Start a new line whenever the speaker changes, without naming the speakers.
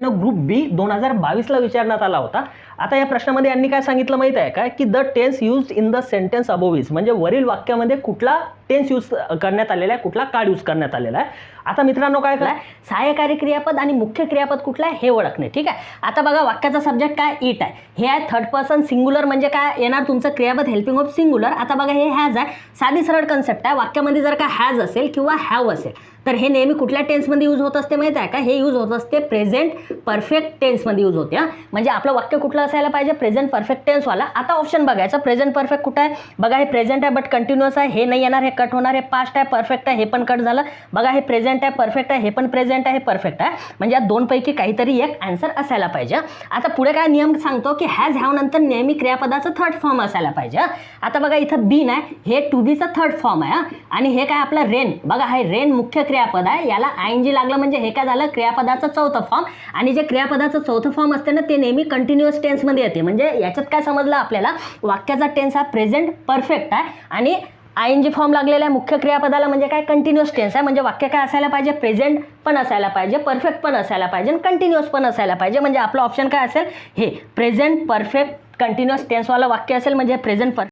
Group बी 2022ला विचारण्यात आला होता। आता या प्रश्नामध्ये यांनी काय सांगितलं माहिती आहे का, की the tense used in the sentence above is, म्हणजे वरील वाक्यामध्ये कुठला टेन्स यूज करण्यात आलेला आहे, कुठला कार्ड यूज करण्यात आलेला आहे। आता मित्रांनो काय करा, सहाय्यकारी क्रियापद आणि मुख्य क्रियापद कुठला आहे हे ओळखणे, ठीक आहे। आता बघा वाक्याचा सब्जेक्ट काय, इट आहे, हे आहे थर्ड पर्सन सिंग्युलर, म्हणजे काय येणार तुमचं क्रियापद हेल्पिंग ऑफ सिंग्युलर। आता बघा हे हॅज आहे, साधी सरळ कन्सेप्ट आहे, वाक्यामध्ये जर का हॅज असेल किंवा हॅव असेल तर हे नेहमी कुठल्या टेन्समध्ये यूज होत असते माहिती आहे का, हे यूज होत असते प्रेझेंट परफेक्ट टेन्समध्ये यूज होते। म्हणजे आपलं वाक्य कुठलं असायला पाहिजे, प्रेझेंट परफेक्ट टेन्सवाला। आता ऑप्शन बघायचं, प्रेझेंट परफेक्ट कुठं आहे, बघा हे प्रेझेंट आहे बट कंटिन्युअस आहे, हे नाही येणार, हे कट होणार, हे पास्ट आहे, परफेक्ट आहे, हे पण कट झालं। बघा हे प्रेझेंट आहे, परफेक्ट आहे, हे पण प्रेझेंट आहे, हे परफेक्ट आहे, म्हणजे या दोनपैकी काहीतरी एक आन्सर असायला पाहिजे। आता पुढे काय नियम सांगतो की हॅज हॅव नंतर नेहमी क्रियापदाचं थर्ड फॉर्म असायला पाहिजे। आता बघा इथं बीन आहे, हे टू बीचं थर्ड फॉर्म आहे, आणि हे काय आपलं रेन, बघा हे रेन मुख्य क्रियापद आहे, याला आयएनजी लागलं म्हणजे हे काय झालं क्रियापदाचं चौथं फॉर्म। आणि जे क्रियापदाचं चौथं फॉर्म असते ना ते नेहमी कंटिन्युअस टेन्समध्ये येते। म्हणजे याच्यात काय समजलं आपल्याला, वाक्याचा टेन्स हा प्रेझेंट परफेक्ट आहे आणि आयएनजी फॉर्म लागलेला आहे मुख्य क्रियापदाला, म्हणजे काय कंटिन्युअस टेन्स आहे। म्हणजे वाक्य काय असायला पाहिजे, प्रेझेंट पण असायला पाहिजे, परफेक्ट पण असायला पाहिजे, कंटिन्युअस पण असायला पाहिजे। म्हणजे आपलं ऑप्शन काय असेल, हे प्रेझेंट परफेक्ट कंटिन्युअस टेन्सवालं वाक्य असेल, म्हणजे प्रेझेंट